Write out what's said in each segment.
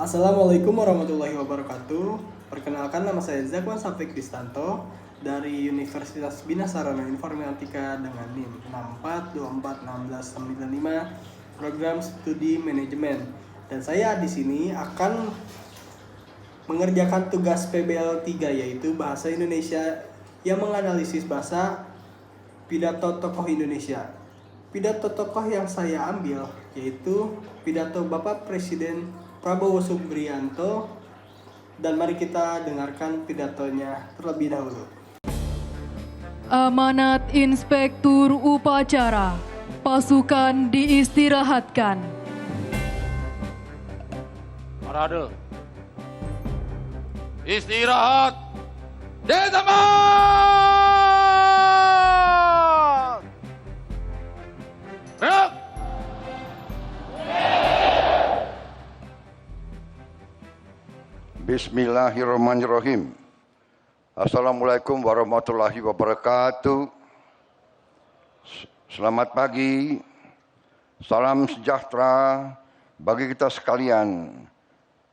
Assalamualaikum warahmatullahi wabarakatuh. Perkenalkan, nama saya Zakwan Safik Distanto dari Universitas Bina Sarana Informatika dengan NIM 64241695 Program Studi Manajemen. Dan saya di sini akan mengerjakan tugas PBL 3 yaitu Bahasa Indonesia yang menganalisis bahasa pidato tokoh Indonesia. Pidato tokoh yang saya ambil yaitu pidato Bapak Presiden Prabowo Subianto, dan mari kita dengarkan pidatonya terlebih dahulu. Amanat Inspektur Upacara, pasukan diistirahatkan. Parade. Istirahat. Di tempat. Gerak. Bismillahirrahmanirrahim. Assalamualaikum warahmatullahi wabarakatuh. Selamat pagi. Salam sejahtera bagi kita sekalian.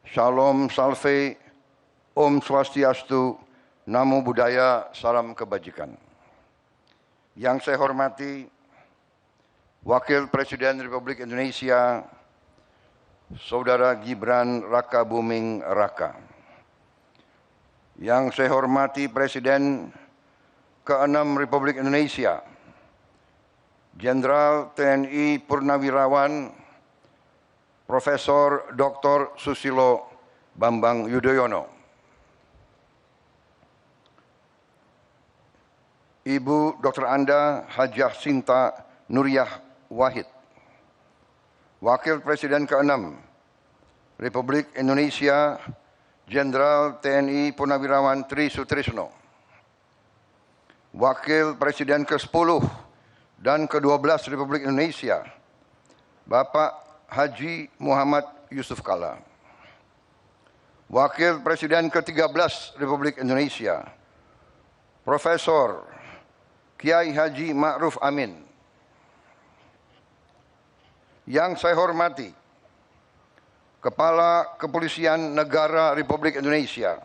Shalom salve. Om Swastiastu. Namo Buddhaya. Salam kebajikan. Yang saya hormati Wakil Presiden Republik Indonesia Saudara Gibran Rakabuming Raka. Yang saya hormati Presiden ke-6 Republik Indonesia, Jenderal TNI Purnawirawan Profesor Dr. Susilo Bambang Yudhoyono. Ibu Dr. Anda Hajah Sinta Nuriyah Wahid. Wakil Presiden ke-6 Republik Indonesia Jenderal TNI Purnawirawan Tri Sutrisno. Wakil Presiden ke-10 dan ke-12 Republik Indonesia Bapak Haji Muhammad Yusuf Kalla. Wakil Presiden ke-13 Republik Indonesia Profesor Kiai Haji Ma'ruf Amin. Yang saya hormati Kepala Kepolisian Negara Republik Indonesia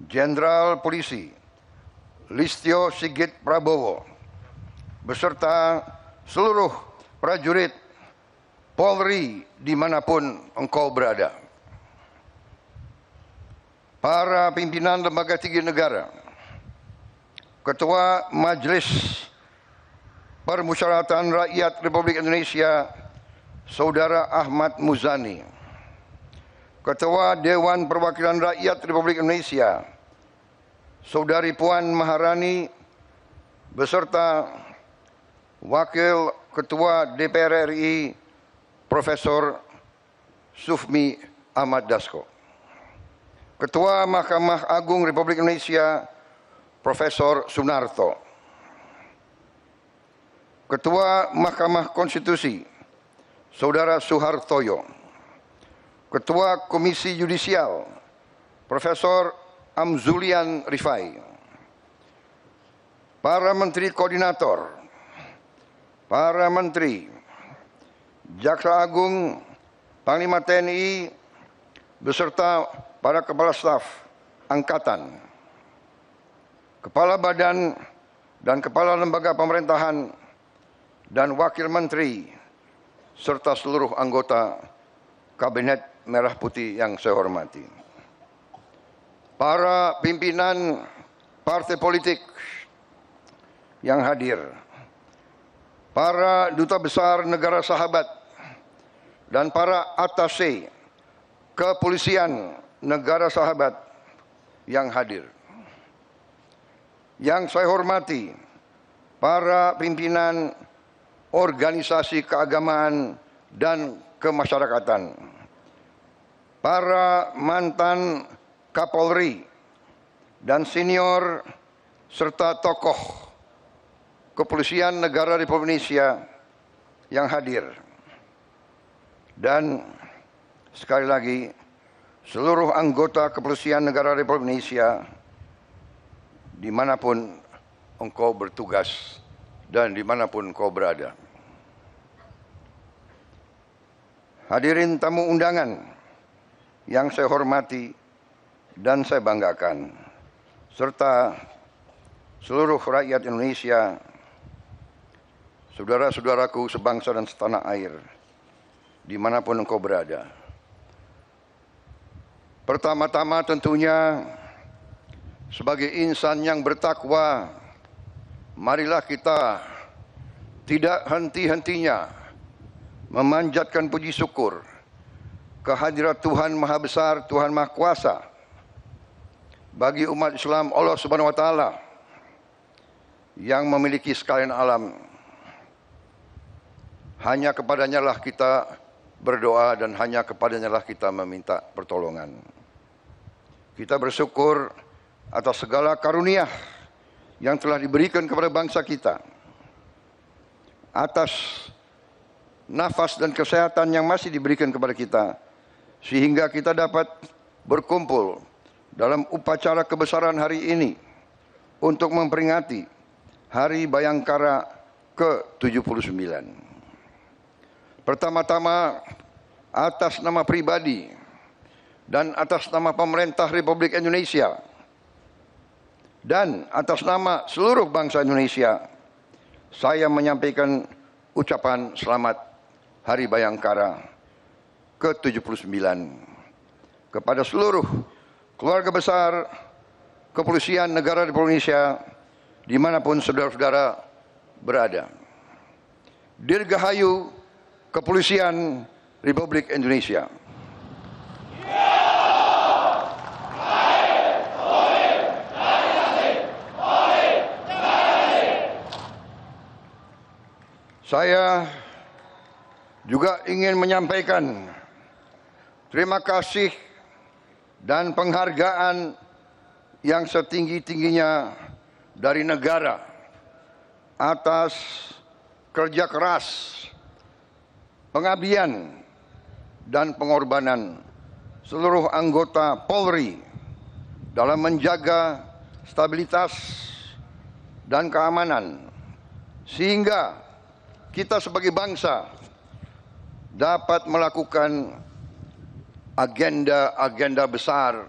Jenderal Polisi Listio Sigit Prabowo beserta seluruh prajurit Polri dimanapun engkau berada. Para pimpinan lembaga tinggi negara, Ketua Majelis Permusyawaratan Rakyat Republik Indonesia Saudara Ahmad Muzani, Ketua Dewan Perwakilan Rakyat Republik Indonesia Saudari Puan Maharani beserta Wakil Ketua DPR RI Profesor Sufmi Ahmad Dasko, Ketua Mahkamah Agung Republik Indonesia Profesor Sunarto, Ketua Mahkamah Konstitusi Saudara Suhartoyo, Ketua Komisi Yudisial Profesor Amzulian Rifai, para Menteri Koordinator, para Menteri, Jaksa Agung, Panglima TNI, beserta para Kepala Staf Angkatan, Kepala Badan dan Kepala Lembaga Pemerintahan dan Wakil Menteri, serta seluruh anggota Kabinet Merah Putih yang saya hormati. Para pimpinan partai politik yang hadir, para duta besar negara sahabat, dan para atase kepolisian negara sahabat yang hadir. Yang saya hormati para pimpinan organisasi keagamaan dan kemasyarakatan, para mantan Kapolri dan senior serta tokoh Kepolisian Negara Republik Indonesia yang hadir, dan sekali lagi seluruh anggota Kepolisian Negara Republik Indonesia dimanapun engkau bertugas dan dimanapun kau berada. Hadirin tamu undangan yang saya hormati dan saya banggakan, serta seluruh rakyat Indonesia, saudara-saudaraku sebangsa dan setanah air, dimanapun engkau berada. Pertama-tama tentunya, sebagai insan yang bertakwa, marilah kita tidak henti-hentinya memanjatkan puji syukur kehadirat Tuhan Maha Besar, Tuhan Maha Kuasa, bagi umat Islam Allah Subhanahu wa Ta'ala yang memiliki sekalian alam. Hanya kepadanya lah kita berdoa dan hanya kepadanya lah kita meminta pertolongan. Kita bersyukur atas segala karunia yang telah diberikan kepada bangsa kita, atas nafas dan kesehatan yang masih diberikan kepada kita, sehingga kita dapat berkumpul dalam upacara kebesaran hari ini untuk memperingati Hari Bayangkara ke-79. Pertama-tama, atas nama pribadi dan atas nama pemerintah Republik Indonesia dan atas nama seluruh bangsa Indonesia, saya menyampaikan ucapan selamat Hari Bayangkara ke-79 kepada seluruh keluarga besar Kepolisian Negara Republik Indonesia dimanapun saudara-saudara berada. Dirgahayu Kepolisian Republik Indonesia. Saya juga ingin menyampaikan terima kasih dan penghargaan yang setinggi-tingginya dari negara atas kerja keras, pengabdian, dan pengorbanan seluruh anggota Polri dalam menjaga stabilitas dan keamanan, sehingga kita sebagai bangsa dapat melakukan agenda-agenda besar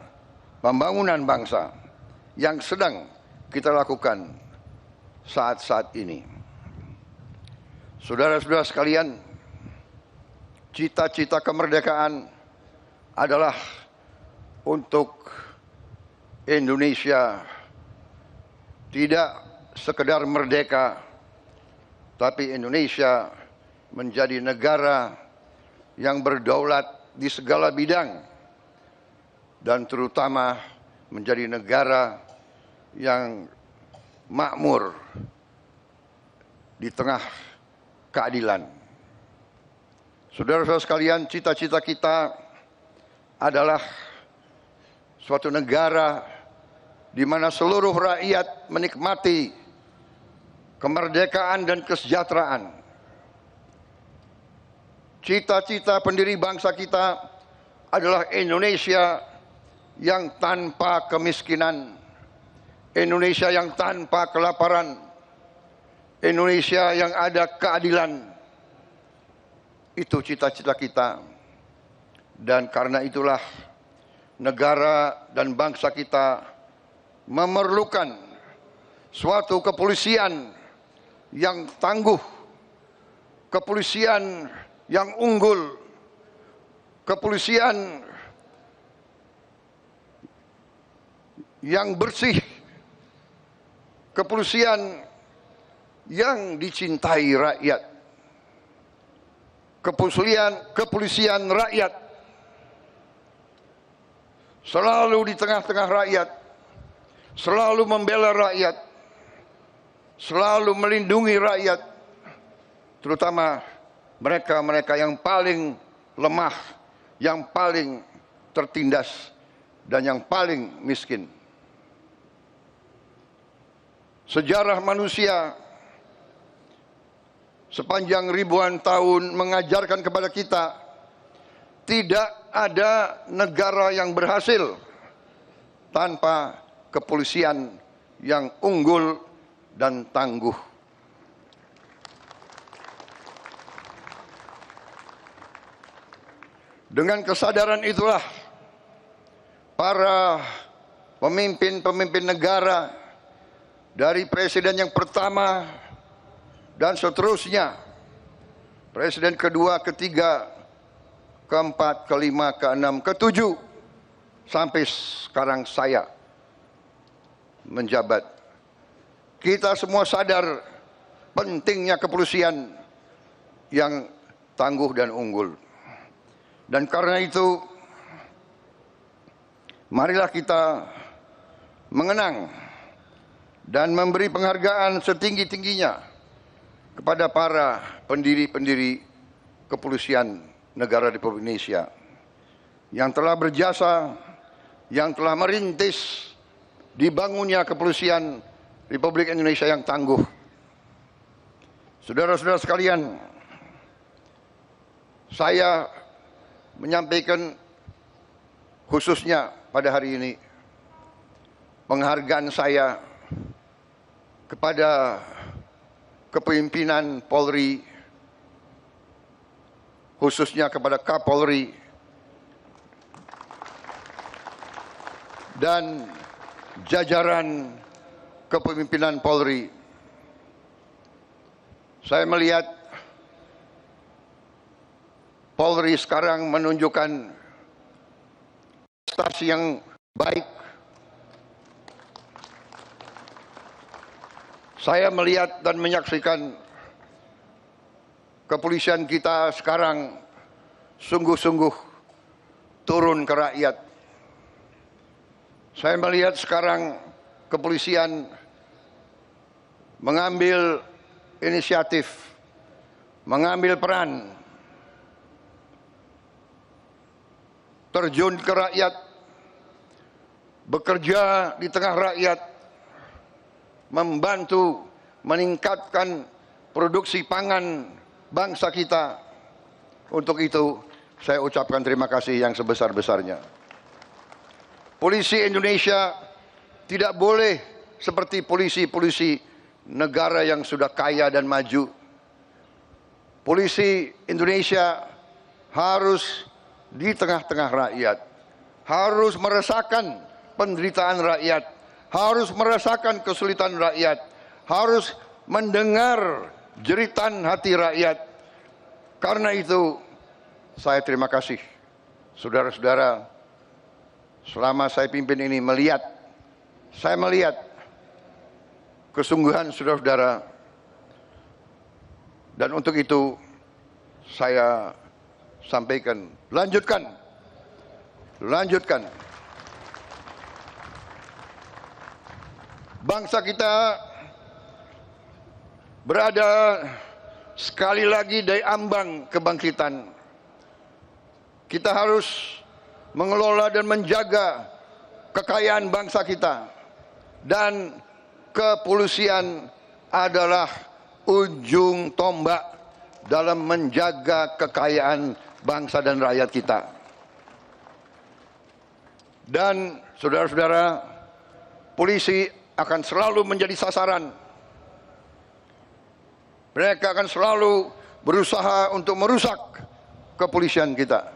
pembangunan bangsa yang sedang kita lakukan saat-saat ini. Saudara-saudara sekalian, cita-cita kemerdekaan adalah untuk Indonesia tidak sekedar merdeka, tapi Indonesia menjadi negara yang berdaulat di segala bidang dan terutama menjadi negara yang makmur di tengah keadilan. Saudara-saudara sekalian, cita-cita kita adalah suatu negara di mana seluruh rakyat menikmati kemerdekaan dan kesejahteraan. Cita-cita pendiri bangsa kita adalah Indonesia yang tanpa kemiskinan, Indonesia yang tanpa kelaparan, Indonesia yang ada keadilan. Itu cita-cita kita. Dan karena itulah negara dan bangsa kita memerlukan suatu kepolisian yang tangguh, kepolisian yang unggul, kepolisian yang bersih, kepolisian yang dicintai rakyat, kepolisian rakyat, selalu di tengah-tengah rakyat, selalu membela rakyat, selalu melindungi rakyat, terutama mereka-mereka yang paling lemah, yang paling tertindas, dan yang paling miskin. Sejarah manusia sepanjang ribuan tahun mengajarkan kepada kita, tidak ada negara yang berhasil tanpa kepolisian yang unggul dan tangguh. Dengan kesadaran itulah para pemimpin-pemimpin negara, dari presiden yang pertama dan seterusnya, presiden kedua, ketiga, keempat, kelima, keenam, ketujuh, sampai sekarang saya menjabat. Kita semua sadar pentingnya kepolisian yang tangguh dan unggul. Dan karena itu, marilah kita mengenang dan memberi penghargaan setinggi-tingginya kepada para pendiri-pendiri kepolisian negara Republik Indonesia yang telah berjasa, yang telah merintis dibangunnya kepolisian Republik Indonesia yang tangguh. Saudara-saudara sekalian, saya menyampaikan khususnya pada hari ini penghargaan saya kepada kepemimpinan Polri, khususnya kepada Kapolri dan jajaran kepemimpinan Polri. Saya melihat Polri sekarang menunjukkan prestasi yang baik. Saya melihat dan menyaksikan kepolisian kita sekarang sungguh-sungguh turun ke rakyat. Saya melihat sekarang kepolisian mengambil inisiatif, mengambil peran, terjun ke rakyat, bekerja di tengah rakyat, membantu meningkatkan produksi pangan bangsa kita. Untuk itu, saya ucapkan terima kasih yang sebesar-besarnya. Polisi Indonesia tidak boleh seperti polisi-polisi negara yang sudah kaya dan maju. Polisi Indonesia harus di tengah-tengah rakyat, harus merasakan penderitaan rakyat, harus merasakan kesulitan rakyat, harus mendengar jeritan hati rakyat. Karena itu, saya terima kasih, saudara-saudara, selama saya pimpin ini saya melihat kesungguhan saudara-saudara, dan untuk itu saya sampaikan, lanjutkan. Bangsa kita berada sekali lagi di ambang kebangkitan. Kita harus mengelola dan menjaga kekayaan bangsa kita, dan kepolisian adalah ujung tombak dalam menjaga kekayaan bangsa dan rakyat kita. Dan saudara-saudara, polisi akan selalu menjadi sasaran. Mereka akan selalu berusaha untuk merusak kepolisian kita.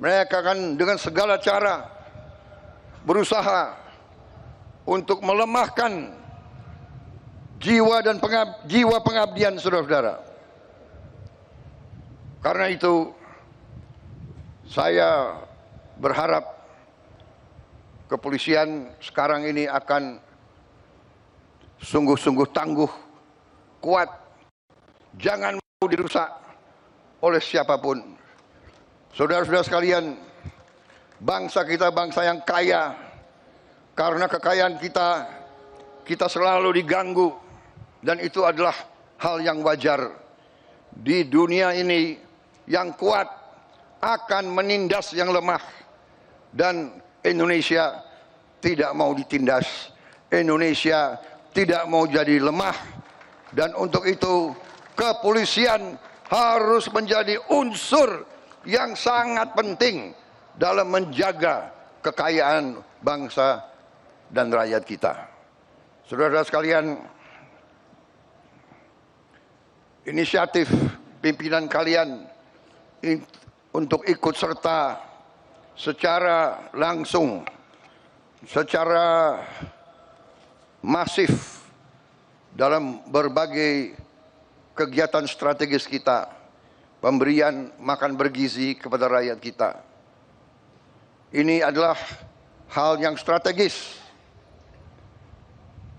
Mereka akan dengan segala cara berusaha untuk melemahkan jiwa dan jiwa pengabdian saudara-saudara. Karena itu, saya berharap kepolisian sekarang ini akan sungguh-sungguh tangguh, kuat, jangan mau dirusak oleh siapapun. Saudara-saudara sekalian, bangsa kita bangsa yang kaya. Karena kekayaan kita selalu diganggu, dan itu adalah hal yang wajar. Di dunia ini, yang kuat akan menindas yang lemah, dan Indonesia tidak mau ditindas. Indonesia tidak mau jadi lemah, dan untuk itu kepolisian harus menjadi unsur yang sangat penting dalam menjaga kekayaan bangsa dan rakyat kita. Saudara-saudara sekalian, inisiatif pimpinan kalian untuk ikut serta secara langsung, secara masif dalam berbagai kegiatan strategis kita, pemberian makan bergizi kepada rakyat kita. Ini adalah hal yang strategis.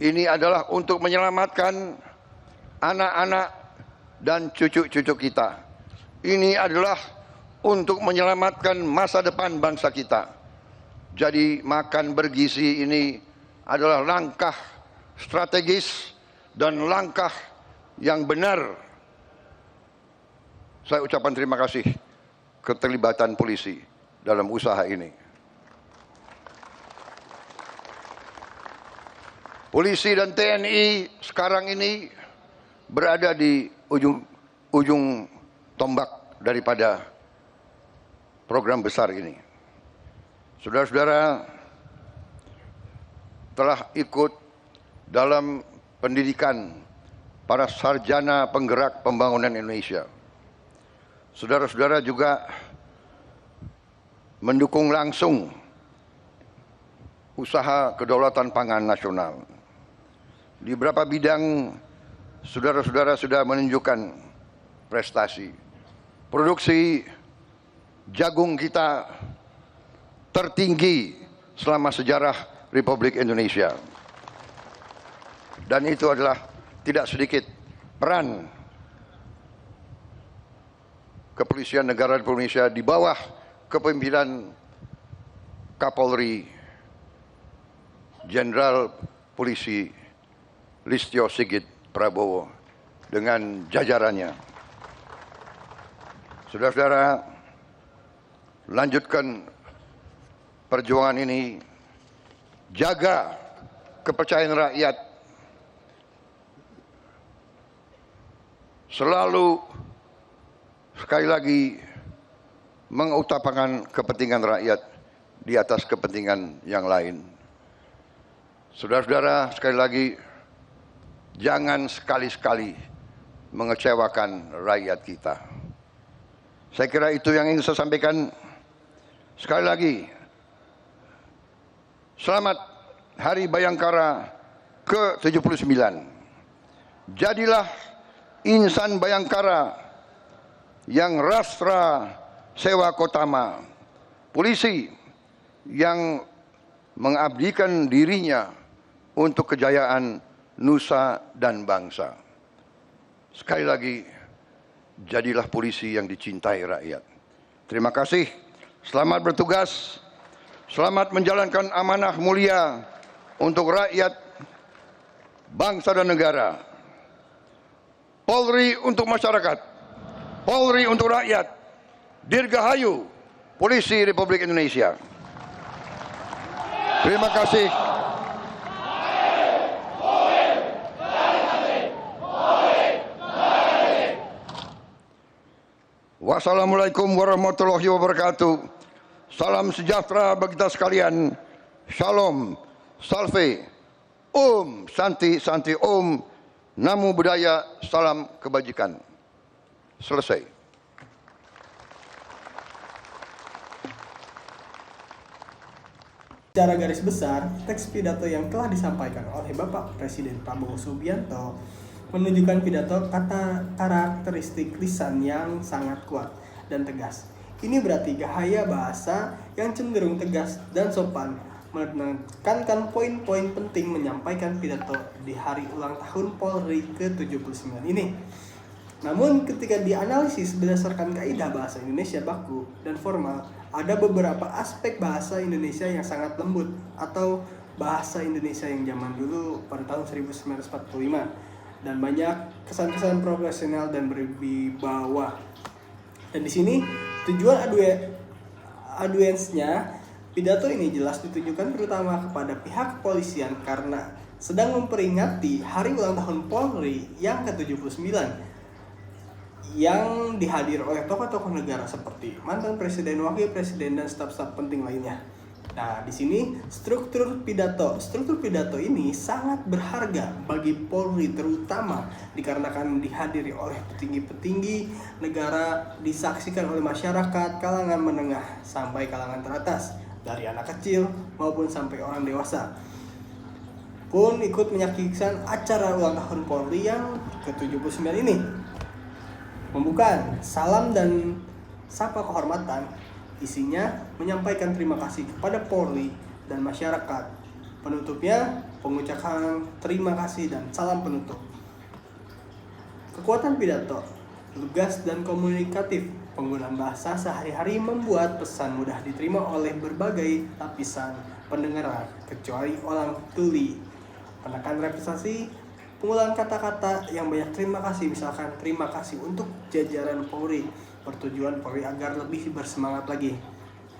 Ini adalah untuk menyelamatkan anak-anak dan cucu-cucu kita. Ini adalah untuk menyelamatkan masa depan bangsa kita. Jadi makan bergizi ini adalah langkah strategis dan langkah yang benar. Saya ucapkan terima kasih keterlibatan polisi dalam usaha ini. Polisi dan TNI sekarang ini berada di ujung tombak daripada program besar ini. Saudara-saudara telah ikut dalam pendidikan para sarjana penggerak pembangunan Indonesia. Saudara-saudara juga mendukung langsung usaha kedaulatan pangan nasional. Di beberapa bidang saudara-saudara sudah menunjukkan prestasi. Produksi jagung kita tertinggi selama sejarah Republik Indonesia. Dan itu adalah tidak sedikit peran Kepolisian Negara Republik Indonesia di bawah kepemimpinan Kapolri Jenderal Polisi Listio Sigit Prabowo dengan jajarannya. Saudara-saudara, lanjutkan perjuangan ini, jaga kepercayaan rakyat, selalu sekali lagi mengutamakan kepentingan rakyat di atas kepentingan yang lain. Saudara-saudara, sekali lagi, jangan sekali-sekali mengecewakan rakyat kita. Saya kira itu yang ingin saya sampaikan. Sekali lagi, selamat Hari Bayangkara ke-79. Jadilah insan Bayangkara yang rastra sewa kotama, polisi yang mengabdikan dirinya untuk kejayaan nusa dan bangsa. Sekali lagi, jadilah polisi yang dicintai rakyat. Terima kasih, selamat bertugas, selamat menjalankan amanah mulia untuk rakyat, bangsa dan negara. Polri untuk masyarakat, Polri untuk rakyat, Dirgahayu Polisi Republik Indonesia. Terima kasih. Wassalamualaikum warahmatullahi wabarakatuh. Salam sejahtera bagi kita sekalian. Shalom, salve, Om Santi Santi Om, Namo Buddhaya, salam kebajikan. Selesai. Secara garis besar, teks pidato yang telah disampaikan oleh Bapak Presiden Prabowo Subianto menunjukkan pidato karakteristik lisan yang sangat kuat dan tegas. Ini berarti gaya bahasa yang cenderung tegas dan sopan, menekankan poin-poin penting menyampaikan pidato di hari ulang tahun Polri ke-79 ini. Namun ketika dianalisis berdasarkan kaidah bahasa Indonesia baku dan formal, ada beberapa aspek bahasa Indonesia yang sangat lembut atau bahasa Indonesia yang zaman dulu pada tahun 1945. Dan banyak kesan-kesan profesional dan berwibawa. Dan di sini tujuan audiensnya pidato ini jelas ditujukan terutama kepada pihak kepolisian karena sedang memperingati hari ulang tahun Polri yang ke-79 yang dihadir oleh tokoh-tokoh negara seperti mantan presiden, wakil presiden, dan staf-staf penting lainnya. Nah, di sini struktur pidato. Struktur pidato ini sangat berharga bagi Polri, terutama dikarenakan dihadiri oleh petinggi-petinggi negara, disaksikan oleh masyarakat kalangan menengah sampai kalangan teratas, dari anak kecil maupun sampai orang dewasa pun ikut menyaksikan acara ulang tahun Polri yang ke-79 ini. Pembukaan salam dan sapa kehormatan isinya menyampaikan terima kasih kepada Polri dan masyarakat. Penutupnya pengucapan terima kasih dan salam penutup. Kekuatan pidato, lugas dan komunikatif. Penggunaan bahasa sehari-hari membuat pesan mudah diterima oleh berbagai lapisan pendengar, kecuali orang tuli. Penekan repetisi, penggunaan kata-kata yang banyak terima kasih, misalkan terima kasih untuk jajaran Polri, bertujuan Polri agar lebih bersemangat lagi.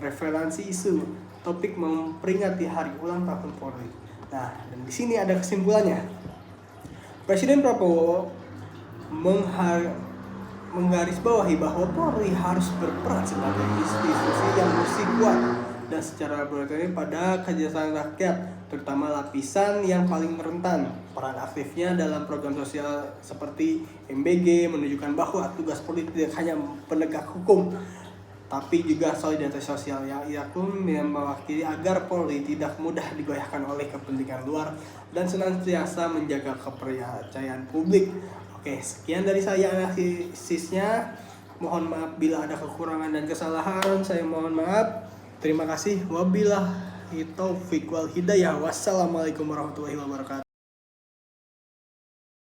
Referensi isu, topik memperingati hari ulang tahun Polri. Nah, dan di sini ada kesimpulannya. Presiden Prabowo menggarisbawahi bahwa Polri harus berperan sebagai institusi yang bersih kuat dan secara berorganisasi pada kesejahteraan rakyat, terutama lapisan yang paling rentan. Peran aktifnya dalam program sosial seperti MBG menunjukkan bahwa tugas Polri tidak hanya penegak hukum, tapi juga solidaritas sosial yang ia pun mewakili agar Polri tidak mudah digoyahkan oleh kepentingan luar dan senantiasa menjaga kepercayaan publik. Oke, sekian dari saya analisisnya. Mohon maaf bila ada kekurangan dan kesalahan, saya mohon maaf. Terima kasih. Wabillahi taufiq wal hidayah. Wassalamualaikum warahmatullahi wabarakatuh.